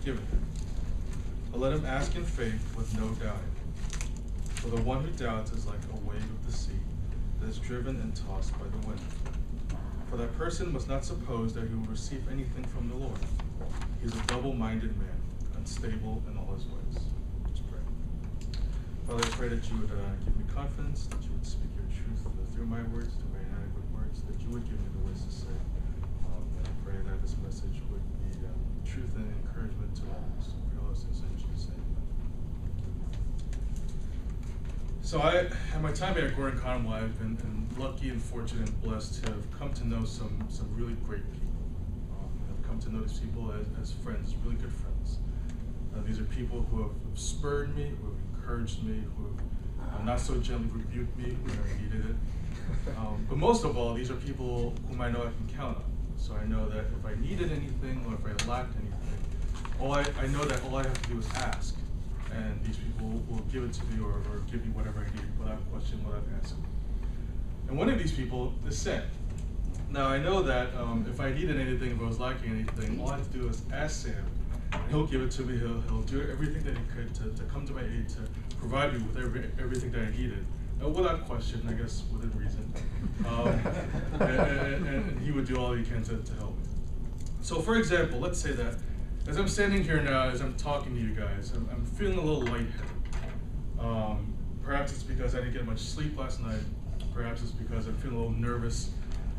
given him. But let him ask in faith with no doubting. For the one who doubts is like a wave of the sea that is driven and tossed by the wind. For that person must not suppose that he will receive anything from the Lord. He is a double-minded man, unstable in all his ways. Let's pray. Father, I pray that you would give me confidence, that you would speak your truth through my words, through my inadequate words, that you would give me the words to say. And I pray that this message would be truth and encouragement to others. We all those things in Jesus' name. So in my time here at Gordon Conway, I've been lucky and fortunate and blessed to have come to know some really great people. I've come to know these people as friends, really good friends. These are people who have spurred me, who have encouraged me, who have not so gently rebuked me when I needed it. But most of all, these are people whom I know I can count on. So I know that if I needed anything or if I lacked anything, I know that all I have to do is ask. And these people will give it to me or give me whatever I need without question, without asking. And one of these people is Sam. Now I know that if I needed anything, if I was lacking anything, all I have to do is ask Sam. And he'll give it to me. He'll do everything that he could to come to my aid, to provide me with everything that I needed. Without question, I guess within reason. And he would do all he can to help me. So for example, let's say that as I'm standing here now, as I'm talking to you guys, I'm feeling a little lightheaded. Perhaps it's because I didn't get much sleep last night. Perhaps it's because I'm feeling a little nervous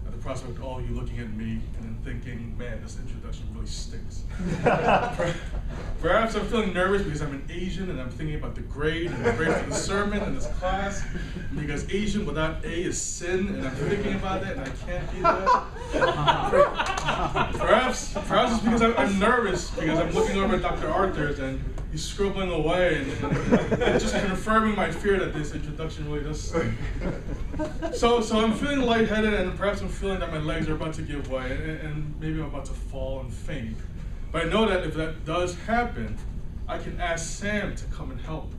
at the prospect of all you looking at me and then thinking, man, this introduction really stinks. Perhaps I'm feeling nervous because I'm an Asian and I'm thinking about the grade and the grade for the sermon in this class. And because Asian without A is sin, and I'm thinking about that and I can't do that. Perhaps it's because I'm nervous because I'm looking over at Dr. Arthur's and he's scribbling away and just confirming my fear that this introduction really does stink. So I'm feeling lightheaded, and perhaps I'm feeling that my legs are about to give way and maybe I'm about to fall and faint. But I know that if that does happen, I can ask Sam to come and help.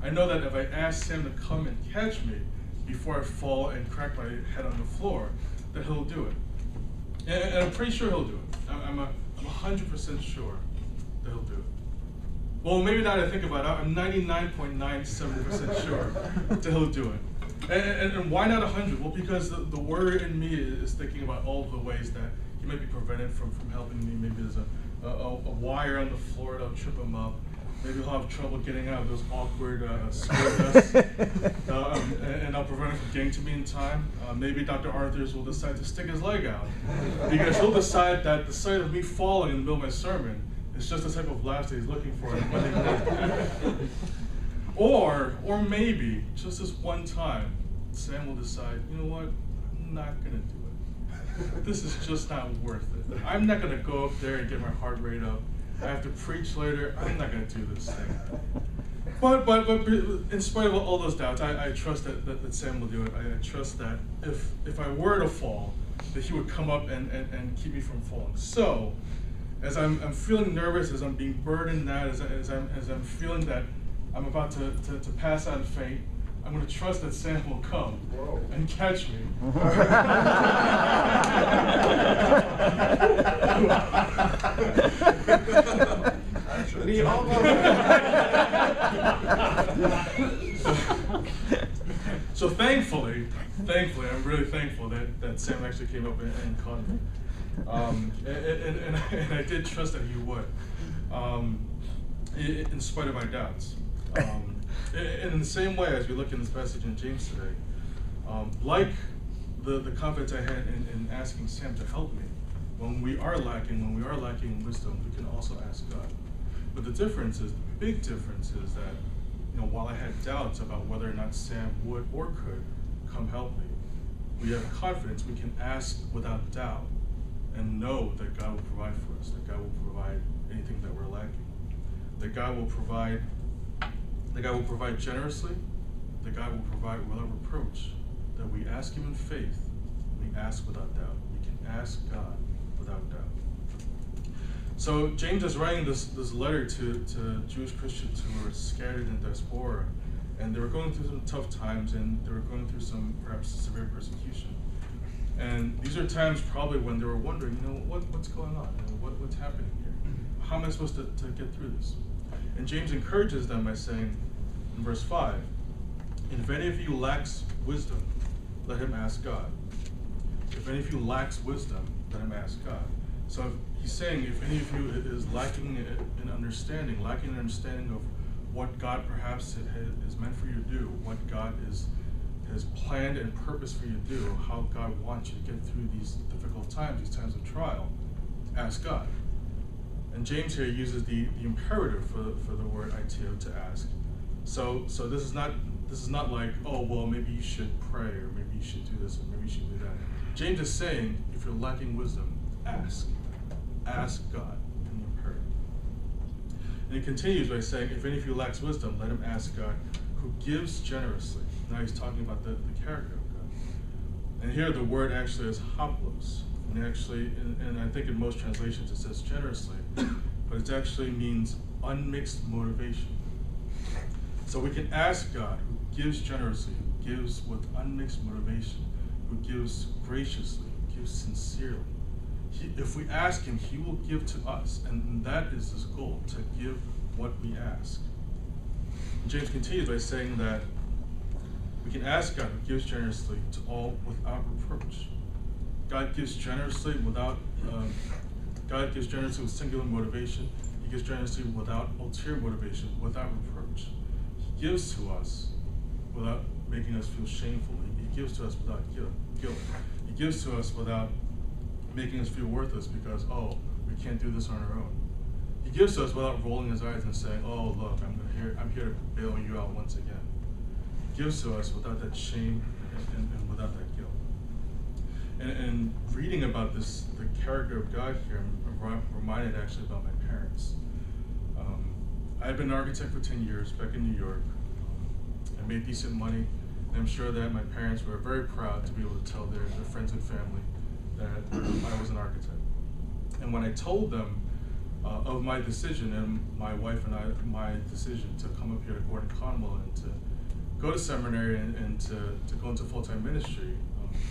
I know that if I ask Sam to come and catch me before I fall and crack my head on the floor, that he'll do it. And I'm pretty sure he'll do it. I'm 100% sure that he'll do it. Well, maybe now that I think about it, I'm 99.97% sure that he'll do it. And why not 100? Well, because the word in me is thinking about all the ways that he might be prevented from helping me. Maybe there's a wire on the floor that'll trip him up. Maybe he'll have trouble getting out of those awkward square desks. And I'll prevent him from getting to me in time. Maybe Dr. Arthur's will decide to stick his leg out because he'll decide that the sight of me falling in the middle of my sermon is just the type of laugh that he's looking for. Or maybe, just this one time, Sam will decide, you know what, I'm not gonna do it. This is just not worth it. I'm not gonna go up there and get my heart rate up. I have to preach later, I'm not gonna do this thing. But in spite of all those doubts, I trust that Sam will do it. I trust that if I were to fall, that he would come up and keep me from falling. So, as I'm feeling nervous, as I'm being burdened now, as I'm feeling that I'm about to pass out and faint, I'm going to trust that Sam will come and catch me. So thankfully, I'm really thankful that Sam actually came up and caught me. And I did trust that he would, in spite of my doubts. And in the same way, as we look in this passage in James today, like the confidence I had in asking Sam to help me, when we are lacking in wisdom, we can also ask God. But the big difference is that, while I had doubts about whether or not Sam would or could come help me, we have confidence. We can ask without doubt and know that God will provide for us, that God will provide anything that we're lacking, that God will provide generously, that God will provide without reproach, that we ask him in faith, we ask without doubt. We can ask God without doubt. So James is writing this letter to Jewish Christians who were scattered in diaspora, and they were going through some tough times, and they were going through some perhaps severe persecution. And these are times probably when they were wondering, what's going on? What's happening here? how am I supposed to get through this? And James encourages them by saying in verse 5, and if any of you lacks wisdom, let him ask God. If any of you lacks wisdom, let him ask God. So he's saying if any of you is lacking in understanding of what God perhaps is meant for you to do, what God has planned and purposed for you to do, how God wants you to get through these difficult times, these times of trial, ask God. And James here uses the imperative for the word iteo, to ask. So this is not like, oh, well, maybe you should pray, or maybe you should do this, or maybe you should do that. James is saying, if you're lacking wisdom, ask. Ask God in the imperative. And he continues by saying, if any of you lacks wisdom, let him ask God, who gives generously. Now he's talking about the character of God. And here the word actually is hoplos. And actually, and I think in most translations it says generously, but it actually means unmixed motivation. So we can ask God, who gives generously, who gives with unmixed motivation, who gives graciously, who gives sincerely. If we ask him, he will give to us, and that is his goal, to give what we ask. And James continues by saying that we can ask God, who gives generously to all without reproach. God gives generously God gives generously with singular motivation. He gives generously without ulterior motivation, without reproach. He gives to us without making us feel shameful. He gives to us without guilt. He gives to us without making us feel worthless because, oh, we can't do this on our own. He gives to us without rolling his eyes and saying, oh, look, I'm here to bail you out once again. He gives to us without that shame and without that guilt. And reading about the character of God here, I'm reminded actually about my parents. I've been an architect for 10 years back in New York. I made decent money, and I'm sure that my parents were very proud to be able to tell their friends and family that I was an architect. And when I told them of my decision, and my wife and I, my decision to come up here to Gordon Conwell and to go to seminary and to go into full-time ministry,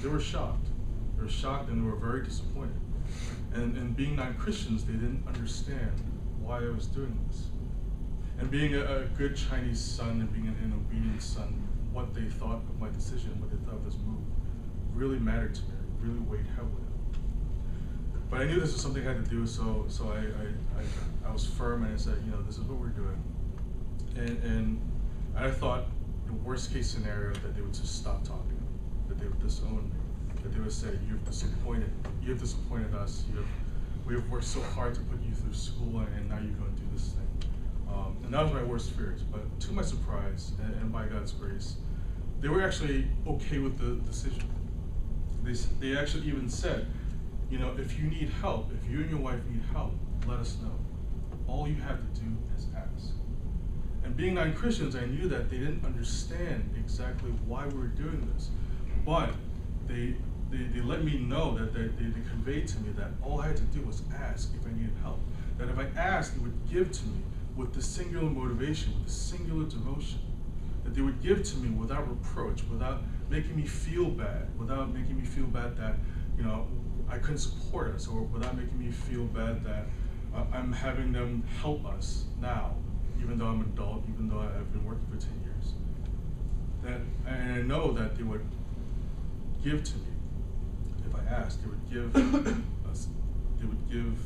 they were shocked. They were shocked and they were very disappointed. And being non-Christians, they didn't understand why I was doing this. And being a good Chinese son and being an obedient son, what they thought of my decision, what they thought of this move, really mattered to me, really weighed heavily. But I knew this was something I had to do, so I was firm and I said, this is what we're doing. And I thought the worst case scenario that they would just stop talking, that they would disown me, that they would say, you've disappointed us, we have worked so hard to put you through school and now you're going to do this thing. And that was my worst fears, but to my surprise, and by God's grace, they were actually okay with the decision. They actually even said, if you need help, if you and your wife need help, let us know. All you have to do is ask. And being non-Christians, I knew that they didn't understand exactly why we were doing this, but they let me know that they conveyed to me that all I had to do was ask if I needed help. That if I asked, they would give to me with the singular motivation, with the singular devotion. That they would give to me without reproach, without making me feel bad, without making me feel bad that, I couldn't support us, or without making me feel bad that I'm having them help us now, even though I'm an adult, even though I've been working for 10 years. And I know that they would give to me. If I asked, they would give us, they would give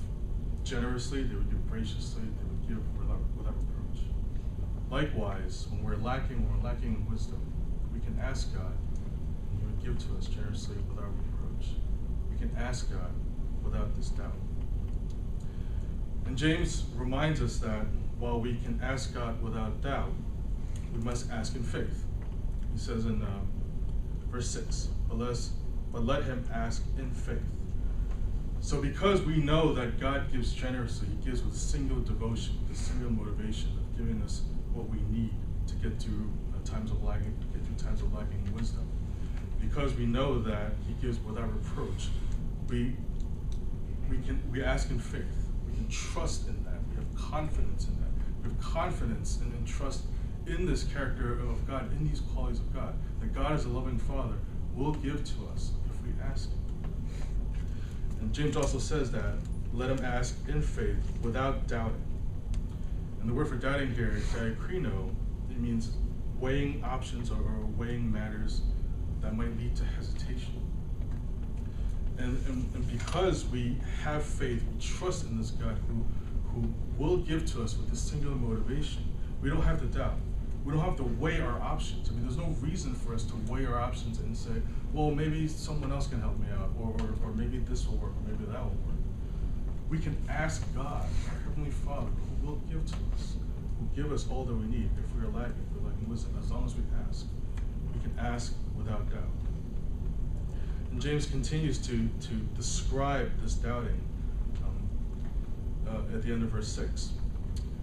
generously, they would give graciously, they would give without reproach. Likewise, when we're lacking in wisdom, we can ask God, and He would give to us generously without reproach. We can ask God without this doubt. And James reminds us that while we can ask God without doubt, we must ask in faith. He says in verse 6, but let him ask in faith. So because we know that God gives generously, He gives with singular devotion, with singular motivation of giving us what we need to get through times of lacking wisdom. Because we know that He gives without reproach, we ask in faith. We can trust in that. We have confidence in that. We have confidence and trust in this character of God, in these qualities of God, that God as a loving Father will give to us if we ask Him. And James also says that let him ask in faith without doubting. And the word for doubting here is diakrino. It means weighing options or weighing matters that might lead to hesitation. And because we have faith, we trust in this God who will give to us with this singular motivation, we don't have to doubt. We don't have to weigh our options. I mean, there's no reason for us to weigh our options and say, well, maybe someone else can help me out, or maybe this will work, or maybe that will work. We can ask God, our Heavenly Father, who will give to us, who will give us all that we need if we are lacking wisdom. As long as we ask, we can ask without doubt. And James continues to describe this doubting at the end of verse 6.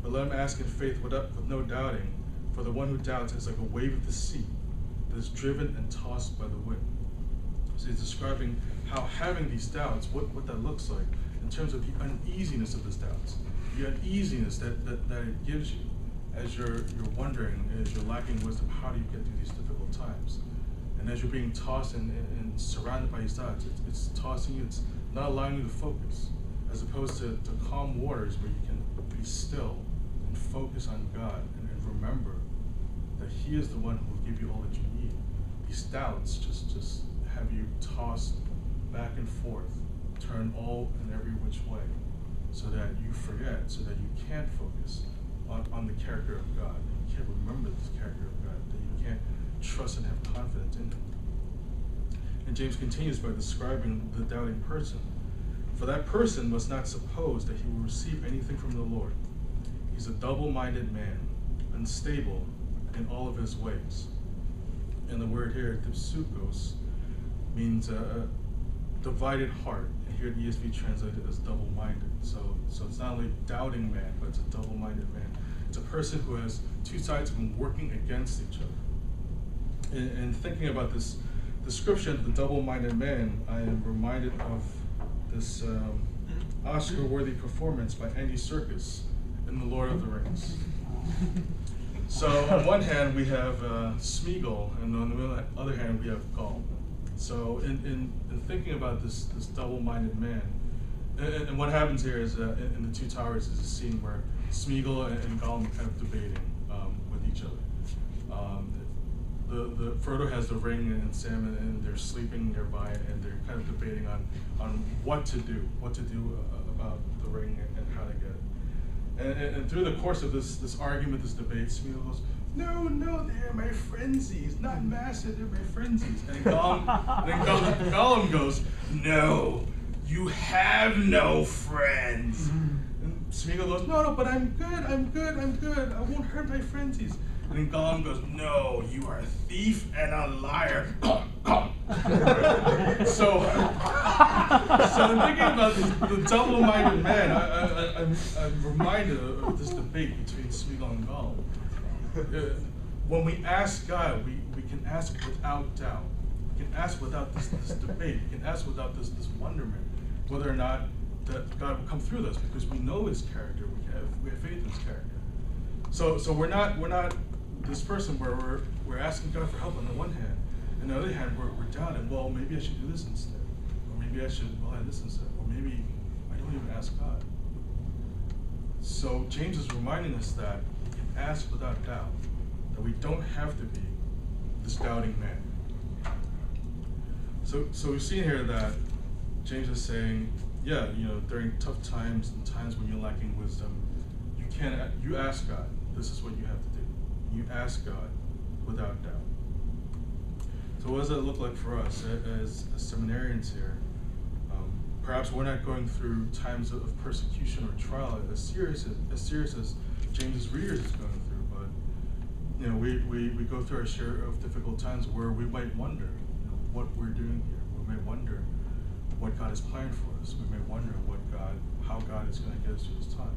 But let him ask in faith with no doubting, for the one who doubts is like a wave of the sea that is driven and tossed by the wind. So he's describing how having these doubts, what that looks like in terms of the uneasiness of these doubts, the uneasiness that it gives you as you're wondering, as you're lacking wisdom, how do you get through these difficult times? And as you're being tossed and surrounded by these doubts, it's tossing you, it's not allowing you to focus, as opposed to calm waters where you can be still and focus on God and remember that He is the one who will give you all that you need. These doubts just have you tossed back and forth, turn all and every which way, so that you forget, so that you can't focus on the character of God. You can't remember this character of God, that you can't trust and have confidence in Him. And James continues by describing the doubting person. For that person must not suppose that he will receive anything from the Lord. He's a double-minded man, unstable in all of his ways. And the word here, dipsukos, means a divided heart. And here the ESV translated as double-minded. So it's not only a doubting man, but it's a double-minded man. It's a person who has two sides of him working against each other. And thinking about this description of the double-minded man, I am reminded of this Oscar-worthy performance by Andy Serkis in The Lord of the Rings. So on one hand we have Smeagol, and on the other hand we have Gollum. So in thinking about this double-minded man, and what happens here is in the Two Towers is a scene where Smeagol and Gollum are kind of debating with each other. The Frodo has the ring and Sam, and they're sleeping nearby, and they're kind of debating on what to do about the ring and how to get it. And through the course of this argument, this debate, Smeagol goes, "No, they're my friendsies, not master, they're my friendsies." And Gollum goes, "No, you have no friends." And Smeagol goes, "No, but I'm good. I won't hurt my friendsies." And then Gollum goes, "No, you are a thief and a liar." So in thinking about the double-minded man, I'm reminded of this debate between Smeagol and Gollum. When we ask God, we can ask without doubt. We can ask without this debate. We can ask without this wonderment, whether or not that God will come through this, because we know His character. We have faith in His character. So we're not this person where we're asking God for help on the one hand, and on the other hand we're doubting, well, maybe I should do this instead, or maybe I should add this instead, or maybe I don't even ask God. So James is reminding us that we can ask without doubt, that we don't have to be this doubting man. So we've seen here that James is saying, yeah, during tough times and times when you're lacking wisdom, you ask God. This is what you have to do. You ask God without doubt. So what does that look like for us as seminarians here? Perhaps we're not going through times of persecution or trial as serious as James's readers is going through, but we go through our share of difficult times where we might wonder what we're doing here. We may wonder what God has planned for us. We may wonder how God is going to get us through this time.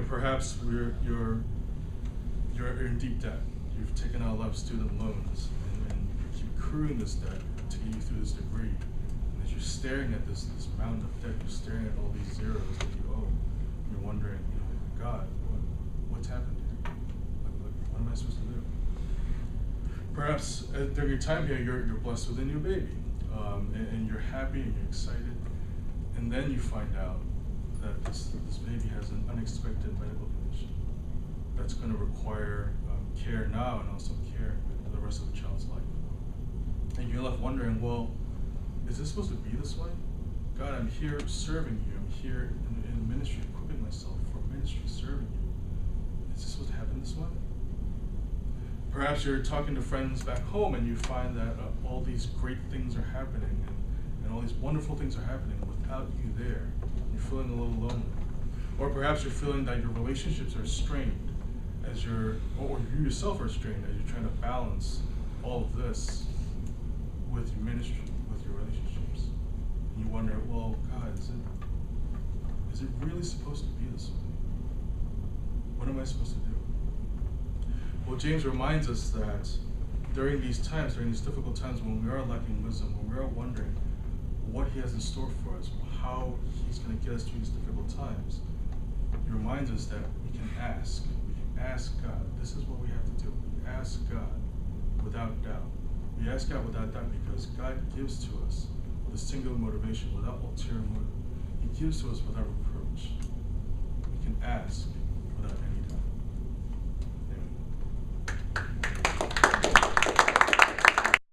Perhaps you're in deep debt. You've taken out a lot of student loans and you keep accruing this debt to get you through this degree. And as you're staring at this mountain of debt, you're staring at all these zeros that you owe. You're wondering, God, what's happened here? What am I supposed to do? Perhaps during your time here, you're blessed with a new baby, and you're happy and you're excited. And then you find out that this baby has an unexpected medical condition that's going to require care now and also care for the rest of the child's life. And you're left wondering, well, is this supposed to be this way? God, I'm here serving you. I'm here in ministry, equipping myself for ministry, serving you. Is this supposed to happen this way? Perhaps you're talking to friends back home and you find that all these great things are happening and all these wonderful things are happening without you there. You're feeling a little lonely. Or perhaps you're feeling that your relationships are strained or you yourself are strained as you're trying to balance all of this with your ministry, with your relationships. And you wonder, well, God, is it really supposed to be this way? What am I supposed to do? Well, James reminds us that during these times, during these difficult times when we are lacking wisdom, when we are wondering what he has in store for us, how he's going to get us through these difficult times, he reminds us that we can ask. We can ask God. This is what we have to do. We ask God without doubt. We ask God without doubt because God gives to us with a single motivation, without ulterior motive. He gives to us without reproach. We can ask.